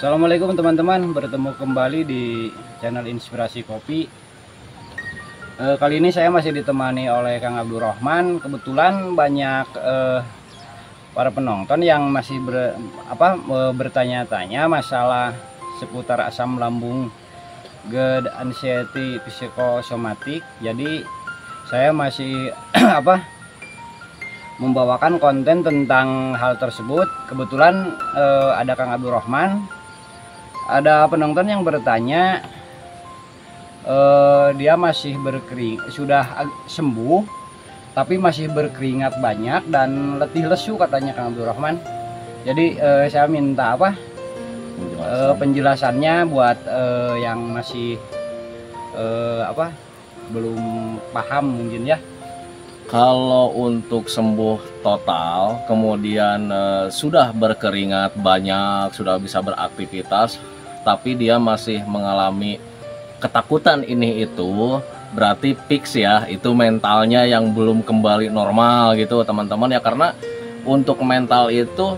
Assalamualaikum teman-teman, bertemu kembali di channel Inspirasi Kopi. Kali ini saya masih ditemani oleh Kang Abdurrahman. Kebetulan banyak para penonton yang masih bertanya-tanya masalah seputar asam lambung, GERD, anxiety, psikosomatik. Jadi saya masih membawakan konten tentang hal tersebut. Kebetulan ada Kang Abdurrahman. Ada penonton yang bertanya, dia masih sudah sembuh tapi masih berkeringat banyak dan letih lesu katanya Kang Abdurrahman. Jadi saya minta penjelasannya buat yang masih belum paham mungkin ya. Kalau untuk sembuh total, kemudian sudah berkeringat banyak, sudah bisa beraktivitas, tapi dia masih mengalami ketakutan ini itu, berarti fix ya, itu mentalnya yang belum kembali normal gitu teman-teman ya. Karena untuk mental itu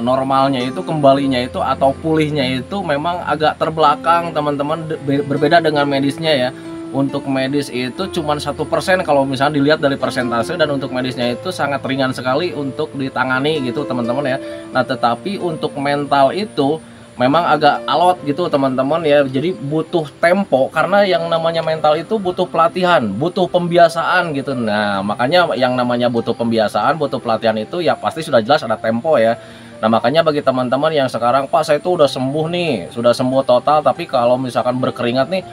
normalnya itu, kembalinya itu atau pulihnya itu memang agak terbelakang teman-teman, berbeda dengan medisnya ya. Untuk medis itu cuma 1% kalau misalnya dilihat dari persentase, dan untuk medisnya itu sangat ringan sekali untuk ditangani gitu teman-teman ya. Nah tetapi untuk mental itu memang agak alot gitu teman-teman ya. Jadi butuh tempo, karena yang namanya mental itu butuh pelatihan, butuh pembiasaan gitu. Nah makanya yang namanya butuh pembiasaan, butuh pelatihan itu ya pasti sudah jelas ada tempo ya. Nah makanya bagi teman-teman yang sekarang, Pak saya itu udah sembuh nih, sudah sembuh total, tapi kalau misalkan berkeringat nih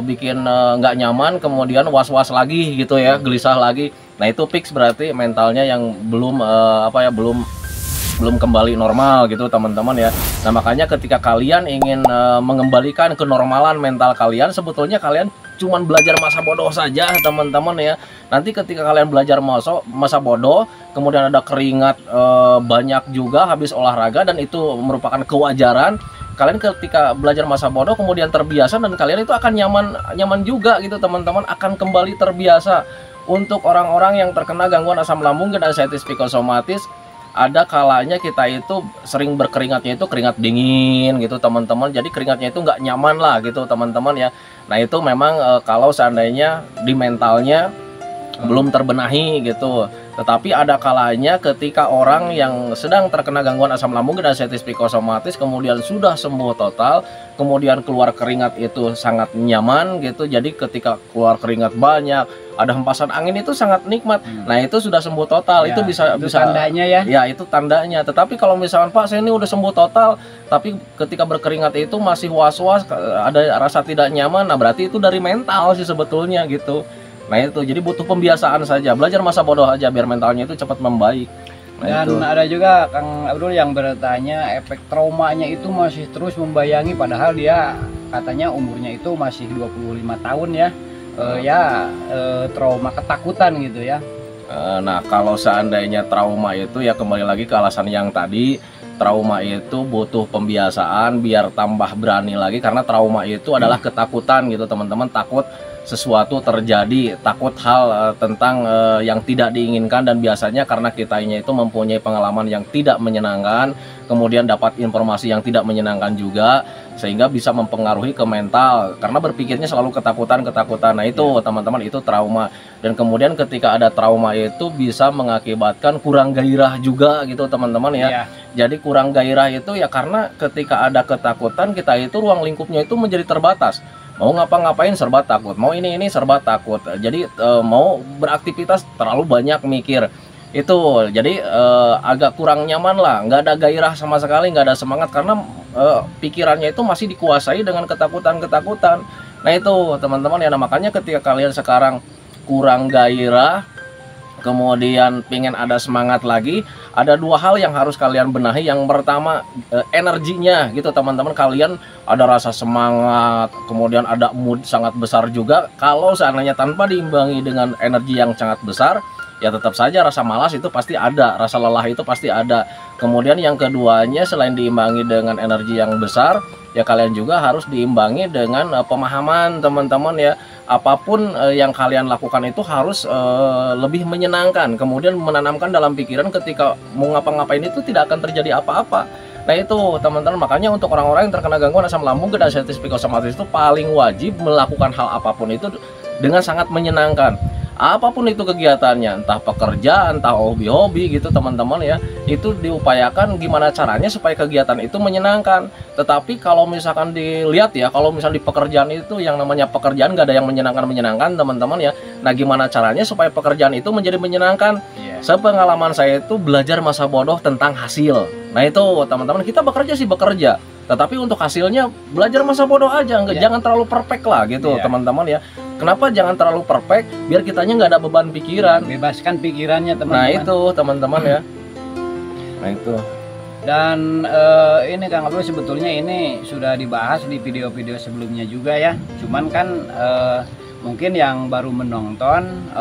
bikin nggak nyaman, kemudian was-was lagi gitu ya, gelisah lagi. Nah itu fix berarti mentalnya yang belum belum kembali normal gitu teman-teman ya. Nah makanya ketika kalian ingin mengembalikan kenormalan mental kalian, sebetulnya kalian cuman belajar masa bodoh saja teman-teman ya. Nanti ketika kalian belajar masa bodoh, kemudian ada keringat banyak juga habis olahraga, dan itu merupakan kewajaran. Kalian ketika belajar masa bodoh kemudian terbiasa, dan kalian itu akan nyaman juga gitu teman-teman, akan kembali terbiasa. Untuk orang-orang yang terkena gangguan asam lambung dan anxiety psikosomatis, ada kalanya kita itu sering berkeringatnya itu keringat dingin gitu teman-teman. Jadi keringatnya itu nggak nyaman lah gitu teman-teman ya. Nah itu memang kalau seandainya di mentalnya belum terbenahi gitu. Tetapi ada kalanya ketika orang yang sedang terkena gangguan asam lambung dan anxiety psikosomatis kemudian sudah sembuh total, kemudian keluar keringat itu sangat nyaman gitu. Jadi ketika keluar keringat banyak, ada hempasan angin, itu sangat nikmat. Nah itu sudah sembuh total. Ya, itu bisa tandanya ya. Ya itu tandanya. Tetapi kalau misalkan Pak saya ini udah sembuh total, tapi ketika berkeringat itu masih was-was, ada rasa tidak nyaman, nah berarti itu dari mental sih sebetulnya gitu. Nah itu jadi butuh pembiasaan saja, belajar masa bodoh aja biar mentalnya itu cepat membaik. Nah, Dan ada juga Kang Abdul yang bertanya, efek traumanya itu masih terus membayangi padahal dia katanya umurnya itu masih 25 tahun ya. Trauma ketakutan gitu ya. Nah kalau seandainya trauma itu ya kembali lagi ke alasan yang tadi, trauma itu butuh pembiasaan biar tambah berani lagi, karena trauma itu adalah ketakutan gitu teman-teman, takut sesuatu terjadi, takut hal tentang yang tidak diinginkan, dan biasanya karena kitanya itu mempunyai pengalaman yang tidak menyenangkan, kemudian dapat informasi yang tidak menyenangkan juga, sehingga bisa mempengaruhi ke mental karena berpikirnya selalu ketakutan. Nah itu teman-teman, itu trauma. Dan kemudian ketika ada trauma itu bisa mengakibatkan kurang gairah juga gitu teman-teman ya. Jadi kurang gairah itu ya karena ketika ada ketakutan, kita itu ruang lingkupnya itu menjadi terbatas. Mau ngapa-ngapain serba takut, mau ini serba takut. Jadi mau beraktivitas terlalu banyak mikir itu, jadi agak kurang nyaman lah, nggak ada gairah sama sekali, nggak ada semangat, karena pikirannya itu masih dikuasai dengan ketakutan. Nah itu teman-teman ya. Nah, makanya ketika kalian sekarang kurang gairah, kemudian pengen ada semangat lagi, ada dua hal yang harus kalian benahi. Yang pertama energinya gitu teman-teman, kalian ada rasa semangat, kemudian ada mood sangat besar juga. Kalau seandainya tanpa diimbangi dengan energi yang sangat besar, ya tetap saja rasa malas itu pasti ada, rasa lelah itu pasti ada. Kemudian yang keduanya, selain diimbangi dengan energi yang besar, ya kalian juga harus diimbangi dengan pemahaman teman-teman ya. Apapun yang kalian lakukan itu harus lebih menyenangkan, kemudian menanamkan dalam pikiran ketika mau ngapa-ngapain itu tidak akan terjadi apa-apa. Nah itu teman-teman, makanya untuk orang-orang yang terkena gangguan asam lambung dan anxiety psikosomatis itu paling wajib melakukan hal apapun itu dengan sangat menyenangkan. Apapun itu kegiatannya, entah pekerjaan, entah hobi-hobi gitu teman-teman ya, itu diupayakan gimana caranya supaya kegiatan itu menyenangkan. Tetapi kalau misalkan dilihat ya, kalau misalnya di pekerjaan itu yang namanya pekerjaan gak ada yang menyenangkan teman-teman ya. Nah gimana caranya supaya pekerjaan itu menjadi menyenangkan? Sepengalaman saya itu belajar masa bodoh tentang hasil. Nah itu teman-teman, kita bekerja sih bekerja, tetapi untuk hasilnya belajar masa bodoh aja, jangan terlalu perfect lah gitu teman-teman ya. Kenapa jangan terlalu perfect? Biar kitanya nggak ada beban pikiran. Bebaskan pikirannya teman-teman. Nah itu teman-teman ya. Nah itu. Dan ini Kang Abdul, sebetulnya ini sudah dibahas di video-video sebelumnya juga ya. Cuman kan mungkin yang baru menonton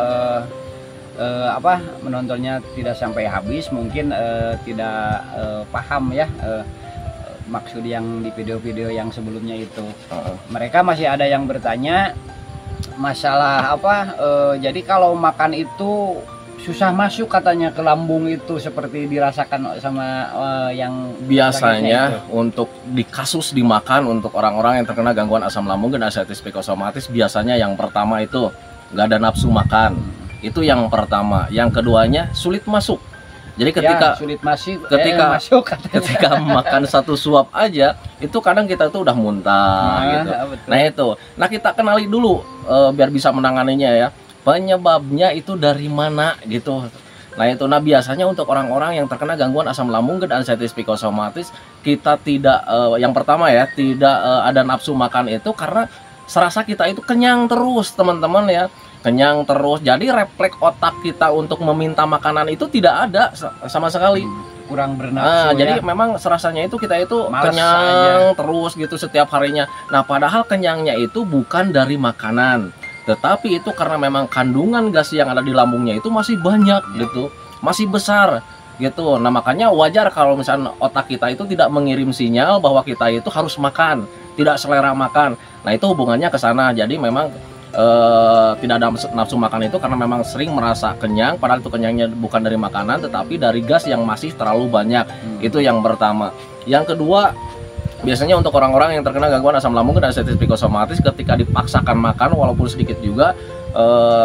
menontonnya tidak sampai habis, mungkin tidak paham ya maksud yang di video-video yang sebelumnya itu. Mereka masih ada yang bertanya masalah jadi kalau makan itu susah masuk katanya ke lambung itu, seperti dirasakan sama yang biasanya untuk di kasus dimakan untuk orang-orang yang terkena gangguan asam lambung dan anxiety psikosomatis, biasanya yang pertama itu nggak ada nafsu makan. Itu yang pertama. Yang keduanya sulit masuk. Jadi ketika sulit masuk, ketika makan satu suap aja, itu kadang kita tuh udah muntah gitu. Betul. Nah itu, nah kita kenali dulu biar bisa menanganinya ya. Penyebabnya itu dari mana gitu. Nah itu, nah biasanya untuk orang-orang yang terkena gangguan asam lambung dan anxiety psikosomatis, kita tidak yang pertama ya, tidak ada nafsu makan itu karena serasa kita itu kenyang terus teman-teman ya. Kenyang terus, jadi refleks otak kita untuk meminta makanan itu tidak ada sama sekali. Kurang bernafsu jadi memang serasanya itu kita itu males kenyang aja terus gitu setiap harinya. Nah padahal kenyangnya itu bukan dari makanan, tetapi itu karena memang kandungan gas yang ada di lambungnya itu masih banyak gitu, masih besar gitu. Nah makanya wajar kalau misalnya otak kita itu tidak mengirim sinyal bahwa kita itu harus makan, tidak selera makan. Nah itu hubungannya ke sana. Jadi memang tidak ada nafsu makan itu karena memang sering merasa kenyang, padahal itu kenyangnya bukan dari makanan tetapi dari gas yang masih terlalu banyak. Itu yang pertama. Yang kedua, biasanya untuk orang-orang yang terkena gangguan asam lambung dan anxiety psikosomatis, ketika dipaksakan makan walaupun sedikit juga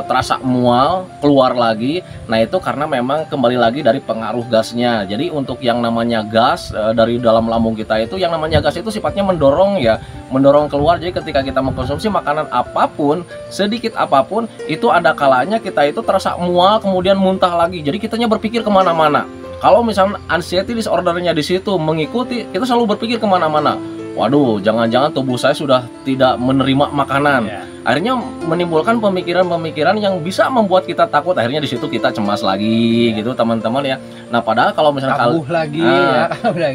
terasa mual, keluar lagi. Nah itu karena memang kembali lagi dari pengaruh gasnya. Jadi untuk yang namanya gas dari dalam lambung kita itu, yang namanya gas itu sifatnya mendorong ya, mendorong keluar. Jadi ketika kita mengkonsumsi makanan apapun, sedikit apapun, itu ada kalanya kita itu terasa mual kemudian muntah lagi. Jadi kitanya berpikir kemana-mana. Kalau misalnya anxiety disordernya di situ mengikuti, kita selalu berpikir kemana-mana. Waduh, jangan-jangan tubuh saya sudah tidak menerima makanan. Akhirnya menimbulkan pemikiran-pemikiran yang bisa membuat kita takut. Akhirnya di situ kita cemas lagi gitu teman-teman ya. Nah padahal kalau misalnya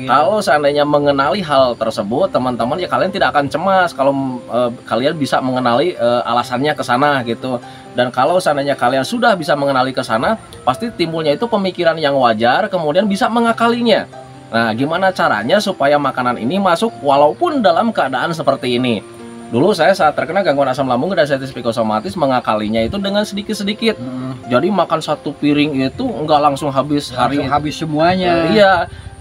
kalau seandainya mengenali hal tersebut teman-teman ya, kalian tidak akan cemas kalau kalian bisa mengenali alasannya ke sana gitu. Dan kalau seandainya kalian sudah bisa mengenali ke sana, pasti timbulnya itu pemikiran yang wajar, kemudian bisa mengakalinya. Nah, gimana caranya supaya makanan ini masuk walaupun dalam keadaan seperti ini? Dulu saya saat terkena gangguan asam lambung dan anxiety psikosomatis mengakalinya itu dengan sedikit-sedikit. Jadi makan satu piring itu enggak langsung habis habis semuanya. Iya.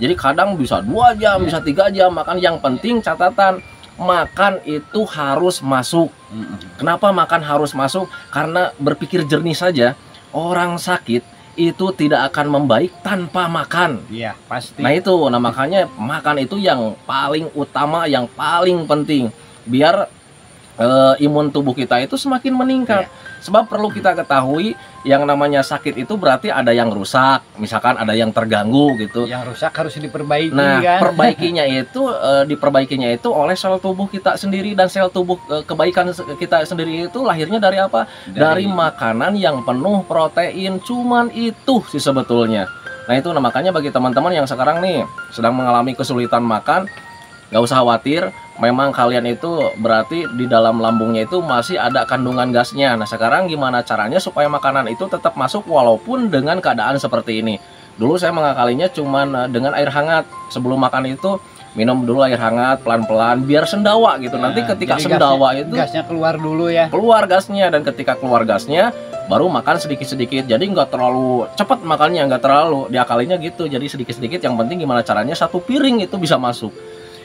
Jadi kadang bisa 2 jam, bisa 3 jam makan. Yang penting catatan, makan itu harus masuk. Kenapa makan harus masuk? Karena berpikir jernih saja, orang sakit itu tidak akan membaik tanpa makan. Iya, pasti. Nah itu, nah makanya makan itu yang paling utama, yang paling penting biar imun tubuh kita itu semakin meningkat. Sebab perlu kita ketahui, yang namanya sakit itu berarti ada yang rusak, misalkan ada yang terganggu gitu. Yang rusak harus diperbaiki. Nah, kan? diperbaikinya itu oleh sel tubuh kita sendiri, dan sel tubuh kebaikan kita sendiri itu lahirnya dari apa? Dari makanan yang penuh protein. Cuman itu sih sebetulnya. Nah itu, nah makanya bagi teman-teman yang sekarang nih sedang mengalami kesulitan makan, nggak usah khawatir. Memang kalian itu berarti di dalam lambungnya itu masih ada kandungan gasnya. Nah sekarang gimana caranya supaya makanan itu tetap masuk walaupun dengan keadaan seperti ini? Dulu saya mengakalinya cuman dengan air hangat. Sebelum makan itu minum dulu air hangat pelan-pelan biar sendawa gitu. Nanti ketika sendawa itu gasnya keluar dulu ya. Keluar gasnya, dan ketika keluar gasnya baru makan sedikit-sedikit. Jadi nggak terlalu cepat makannya, nggak terlalu diakalinya gitu. Jadi sedikit-sedikit, yang penting gimana caranya satu piring itu bisa masuk.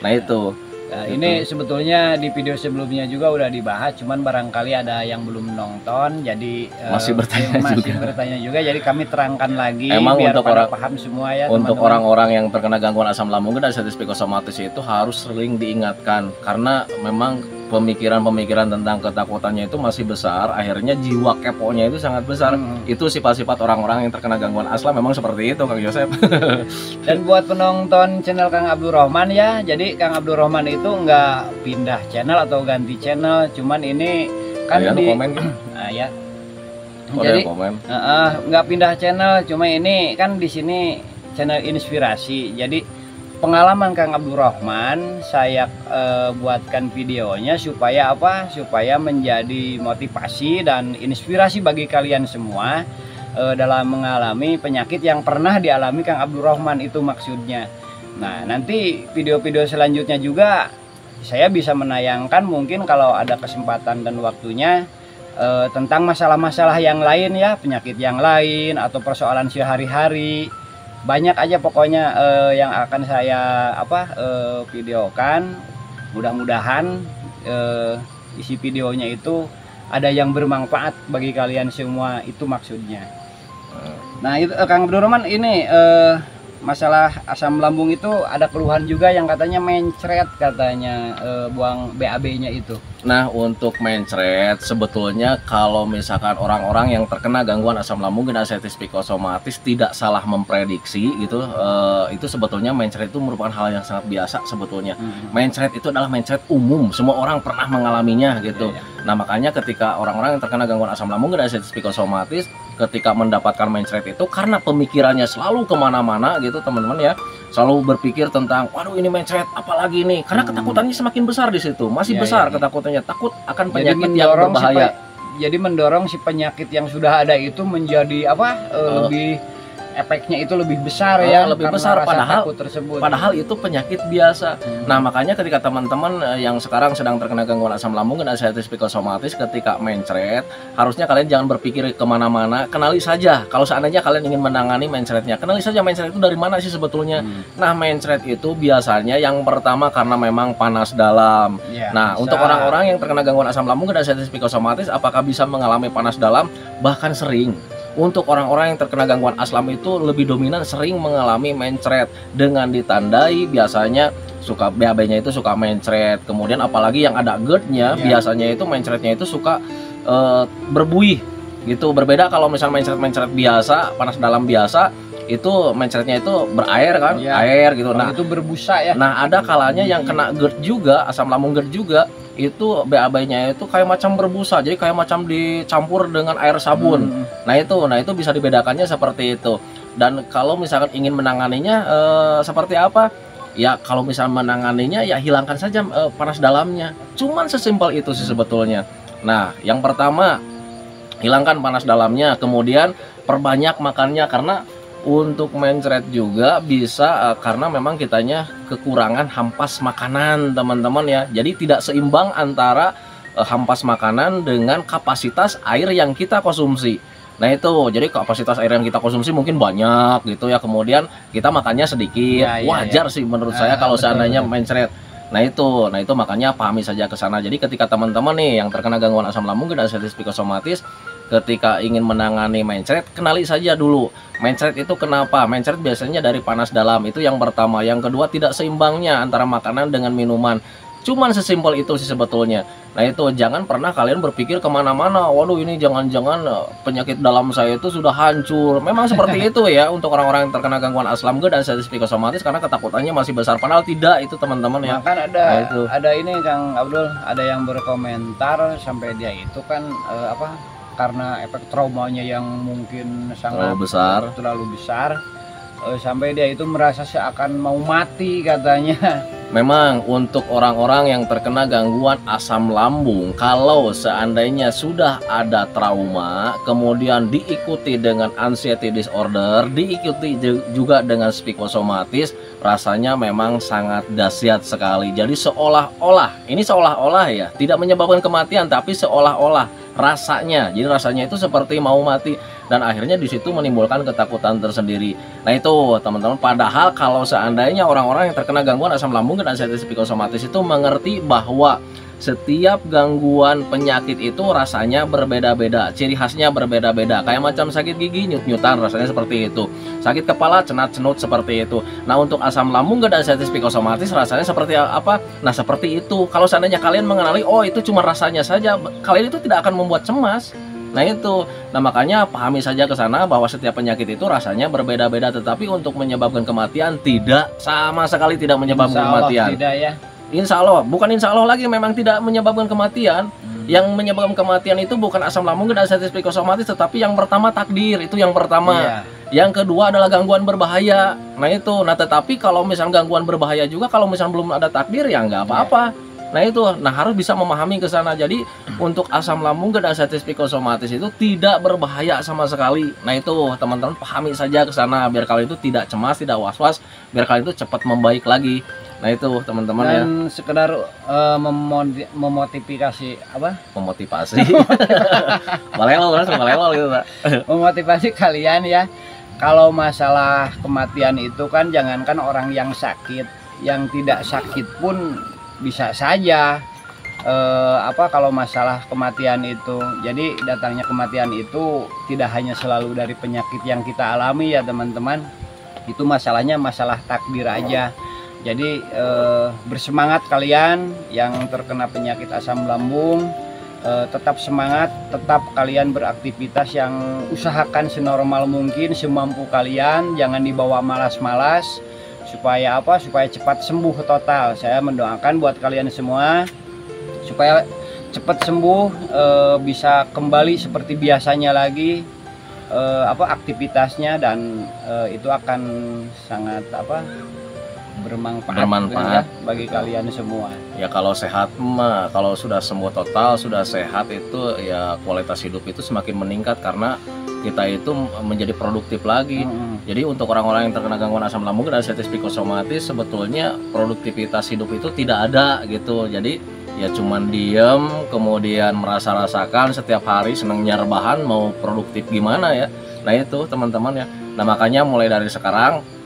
Nah itu. Nah, ini sebetulnya di video sebelumnya juga udah dibahas, cuman barangkali ada yang belum nonton, jadi Masih bertanya juga, jadi kami terangkan lagi. Emang biar untuk pada paham semua ya. Untuk teman-teman. orang-orang yang terkena gangguan asam lambung dan diabetes psikosomatis itu harus sering diingatkan, karena memang pemikiran-pemikiran tentang ketakutannya itu masih besar. Akhirnya jiwa keponya itu sangat besar. Itu sifat-sifat orang-orang yang terkena gangguan asam memang seperti itu, Kang Yosep. Dan buat penonton channel Kang Abdul Rohman ya, jadi Kang Abdul Rohman itu nggak pindah channel atau ganti channel, cuman ini kan di komen nah, ya. jadi nggak pindah channel, cuma ini kan di sini channel inspirasi. Jadi pengalaman Kang Abdul Rohman saya buatkan videonya supaya apa? Supaya menjadi motivasi dan inspirasi bagi kalian semua dalam mengalami penyakit yang pernah dialami Kang Abdul Rohman, itu maksudnya. Nah, nanti video-video selanjutnya juga saya bisa menayangkan mungkin kalau ada kesempatan dan waktunya tentang masalah-masalah yang lain ya, penyakit yang lain atau persoalan sehari-hari. Banyak aja pokoknya yang akan saya videokan. Mudah-mudahan isi videonya itu ada yang bermanfaat bagi kalian semua, itu maksudnya. Nah itu Kang Abdul Rohman, ini masalah asam lambung itu ada keluhan juga yang katanya mencret, katanya buang BAB-nya itu. Nah, untuk mencret sebetulnya kalau misalkan orang-orang yang terkena gangguan asam lambung dan diabetes psikosomatis tidak salah memprediksi gitu, itu sebetulnya mencret itu merupakan hal yang sangat biasa sebetulnya. Mencret itu adalah mencret umum, semua orang pernah mengalaminya gitu. Nah, makanya ketika orang-orang yang terkena gangguan asam lambung dan diabetes psikosomatis ketika mendapatkan mencret itu, karena pemikirannya selalu kemana-mana gitu teman-teman ya, selalu berpikir tentang waduh ini mencret apalagi nih, karena ketakutannya semakin besar di situ, masih besar ketakutannya, takut akan penyakit yang berbahaya. Jadi mendorong si penyakit yang sudah ada itu menjadi lebih efeknya itu lebih besar ya, lebih besar, padahal itu itu penyakit biasa. Nah, makanya ketika teman-teman yang sekarang sedang terkena gangguan asam lambung dan diabetes psikosomatis, ketika mencret harusnya kalian jangan berpikir kemana-mana, kenali saja. Kalau seandainya kalian ingin menangani mencretnya, kenali saja mencret itu dari mana sih sebetulnya. Nah, mencret itu biasanya yang pertama karena memang panas dalam. Nah, untuk orang-orang yang terkena gangguan asam lambung dan diabetes psikosomatis, apakah bisa mengalami panas dalam? Bahkan sering. Untuk orang-orang yang terkena gangguan asam itu lebih dominan sering mengalami mencret, dengan ditandai biasanya suka BAB-nya itu suka mencret. Kemudian apalagi yang ada GERD-nya, biasanya itu mencretnya itu suka berbuih gitu. Berbeda kalau misalnya mencret-mencret biasa, panas dalam biasa, itu mencretnya itu berair kan, air gitu. Nah, itu berbusa ya. Nah, ada kalanya yang kena GERD juga, asam lambung GERD juga, itu BAB-nya itu kayak macam berbusa, jadi kayak macam dicampur dengan air sabun. Nah itu bisa dibedakannya seperti itu. Dan kalau misalkan ingin menanganinya seperti apa? Ya kalau misalnya menanganinya ya hilangkan saja panas dalamnya. Cuman sesimpel itu sih sebetulnya. Nah, yang pertama hilangkan panas dalamnya, kemudian perbanyak makannya, karena untuk mencret juga bisa karena memang kitanya kekurangan hampas makanan teman-teman ya. Jadi tidak seimbang antara hampas makanan dengan kapasitas air yang kita konsumsi. Nah itu, jadi kapasitas air yang kita konsumsi mungkin banyak gitu ya, kemudian kita makannya sedikit. Wajar sih menurut saya kalau seandainya mencret. Nah itu makanya pahami saja ke sana. Jadi ketika teman-teman nih yang terkena gangguan asam lambung dan diabetes psikosomatis, ketika ingin menangani mencret, kenali saja dulu mencret itu kenapa. Mencret biasanya dari panas dalam, itu yang pertama. Yang kedua, tidak seimbangnya antara makanan dengan minuman. Cuman sesimpel itu sih sebetulnya. Nah itu, jangan pernah kalian berpikir kemana-mana, waduh ini jangan-jangan penyakit dalam saya itu sudah hancur. Memang seperti itu ya untuk orang-orang yang terkena gangguan asam lambung dan diabetes psikosomatis, karena ketakutannya masih besar. Padahal tidak itu teman-teman ya. Kan ada ini Kang Abdul, ada yang berkomentar sampai dia itu kan karena efek traumanya yang mungkin sangat terlalu besar, sampai dia itu merasa seakan mau mati katanya. Memang untuk orang-orang yang terkena gangguan asam lambung, kalau seandainya sudah ada trauma, kemudian diikuti dengan anxiety disorder, diikuti juga dengan psikosomatis, rasanya memang sangat dahsyat sekali. Jadi seolah-olah, ini seolah-olah ya, tidak menyebabkan kematian, tapi seolah-olah rasanya. Jadi rasanya itu seperti mau mati dan akhirnya di situ menimbulkan ketakutan tersendiri. Nah itu teman-teman, padahal kalau seandainya orang-orang yang terkena gangguan asam lambung dan anxiety psikosomatis itu mengerti bahwa setiap gangguan penyakit itu rasanya berbeda-beda, ciri khasnya berbeda-beda. Kayak macam sakit gigi, nyut-nyutan rasanya seperti itu. Sakit kepala, cenat-cenut seperti itu. Nah, untuk asam lambung dan anxiety psikosomatis rasanya seperti apa? Nah, seperti itu. Kalau seandainya kalian mengenali, oh itu cuma rasanya saja, kalian itu tidak akan membuat cemas. Nah itu, nah makanya pahami saja ke sana bahwa setiap penyakit itu rasanya berbeda-beda, tetapi untuk menyebabkan kematian tidak, sama sekali tidak menyebabkan kematian. Tidak ya. Insya Allah, bukan insya Allah lagi, memang tidak menyebabkan kematian. Yang menyebabkan kematian itu bukan asam lambung dan anxiety psikosomatis, tetapi yang pertama takdir, itu yang pertama. Iya. Yang kedua adalah gangguan berbahaya. Nah itu, nah tetapi kalau misalnya gangguan berbahaya juga, kalau misalnya belum ada takdir ya nggak apa-apa. Nah itu, nah harus bisa memahami ke sana. Jadi untuk asam lambung dan anxiety psikosomatis itu tidak berbahaya sama sekali. Nah itu teman-teman pahami saja ke sana biar kalian itu tidak cemas, tidak was-was, biar kalian itu cepat membaik lagi. Nah itu teman-teman ya. Dan sekedar memotivasi apa? Memotivasi. Malelo gitu Pak. Memotivasi kalian ya. Kalau masalah kematian itu kan jangankan orang yang sakit, yang tidak sakit pun bisa saja kalau masalah kematian itu. Jadi datangnya kematian itu tidak hanya selalu dari penyakit yang kita alami ya teman-teman. Itu masalahnya masalah takdir aja. Jadi bersemangat kalian yang terkena penyakit asam lambung, tetap semangat, tetap kalian beraktivitas yang usahakan senormal mungkin, semampu kalian, jangan dibawa malas-malas supaya apa? Supaya cepat sembuh total. Saya mendoakan buat kalian semua supaya cepat sembuh, bisa kembali seperti biasanya lagi aktivitasnya, dan itu akan sangat bermanfaat ya, bagi kalian semua. Ya kalau sehat mah, kalau sudah sembuh total, sudah sehat itu ya kualitas hidup itu semakin meningkat karena kita itu menjadi produktif lagi. Jadi untuk orang-orang yang terkena gangguan asam lambung dan anxiety psikosomatis sebetulnya produktivitas hidup itu tidak ada gitu. Jadi ya cuman diem, kemudian merasa-rasakan setiap hari senangnya rebahan, mau produktif gimana ya. Nah itu teman-teman ya. Nah makanya mulai dari sekarang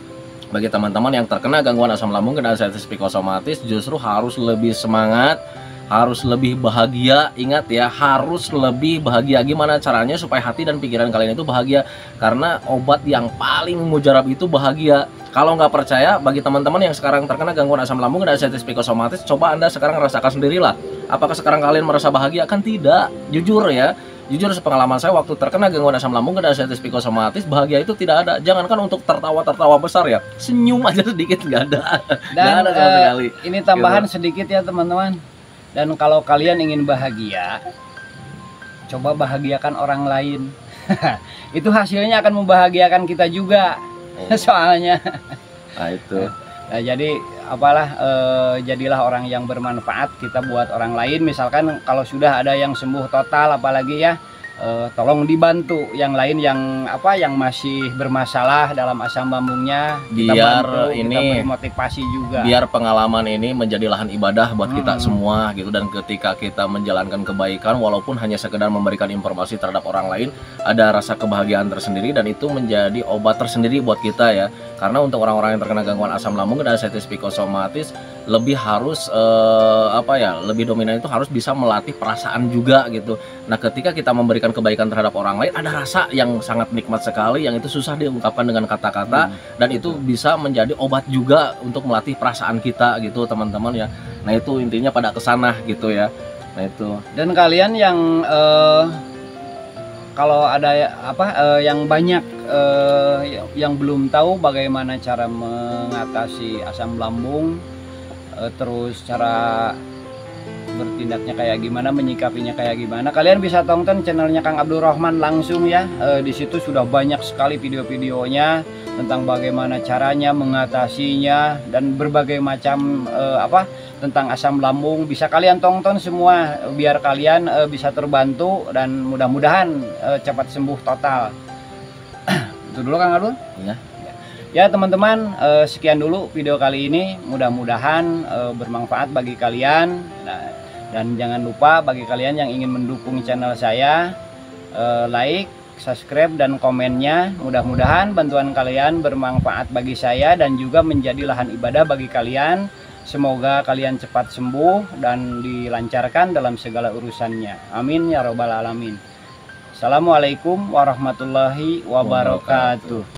bagi teman-teman yang terkena gangguan asam lambung dan anxiety psikosomatis justru harus lebih semangat, harus lebih bahagia. Ingat ya, harus lebih bahagia. Gimana caranya supaya hati dan pikiran kalian itu bahagia? Karena obat yang paling mujarab itu bahagia. Kalau nggak percaya, bagi teman-teman yang sekarang terkena gangguan asam lambung dan anxiety psikosomatis, coba Anda sekarang rasakan sendirilah. Apakah sekarang kalian merasa bahagia? Kan tidak. Jujur ya. Jujur sepengalaman saya waktu terkena gangguan asam lambung dan anxiety psikosomatis, bahagia itu tidak ada. Jangankan untuk tertawa-tertawa besar ya, senyum aja sedikit nggak ada. Dan nggak ada sama sekali. Ini tambahan Gitu. sedikit ya teman-teman. Dan kalau kalian ingin bahagia, coba bahagiakan orang lain. Itu hasilnya akan membahagiakan kita juga. Soalnya. Nah itu. Nah, jadi jadilah orang yang bermanfaat kita buat orang lain. Misalkan kalau sudah ada yang sembuh total, apalagi ya, tolong dibantu yang lain yang masih bermasalah dalam asam lambungnya. Kita Biar bantu, ini kita beri motivasi juga. Biar pengalaman ini menjadi lahan ibadah buat kita semua gitu, dan ketika kita menjalankan kebaikan walaupun hanya sekedar memberikan informasi terhadap orang lain, ada rasa kebahagiaan tersendiri dan itu menjadi obat tersendiri buat kita ya. Karena untuk orang-orang yang terkena gangguan asam lambung dan anxiety psikosomatis lebih harus lebih dominan itu harus bisa melatih perasaan juga gitu. Nah, ketika kita memberikan kebaikan terhadap orang lain, ada rasa yang sangat nikmat sekali yang itu susah diungkapkan dengan kata-kata, dan itu bisa menjadi obat juga untuk melatih perasaan kita gitu teman-teman ya. Nah itu intinya pada kesana gitu ya. Nah itu. Dan kalian yang kalau ada yang banyak yang belum tahu bagaimana cara mengatasi asam lambung, terus cara bertindaknya kayak gimana, menyikapinya kayak gimana, kalian bisa tonton channelnya Kang Abdul Rahman langsung ya. Di situ sudah banyak sekali video-videonya tentang bagaimana caranya mengatasinya dan berbagai macam tentang asam lambung. Bisa kalian tonton semua biar kalian bisa terbantu dan mudah-mudahan cepat sembuh total. Itu dulu Kang Abdul. Ya teman-teman, sekian dulu video kali ini. Mudah-mudahan bermanfaat bagi kalian. Nah, Dan jangan lupa bagi kalian yang ingin mendukung channel saya, like, subscribe, dan komennya. Mudah-mudahan bantuan kalian bermanfaat bagi saya dan juga menjadi lahan ibadah bagi kalian. Semoga kalian cepat sembuh dan dilancarkan dalam segala urusannya. Amin ya robbal alamin. Assalamualaikum warahmatullahi wabarakatuh.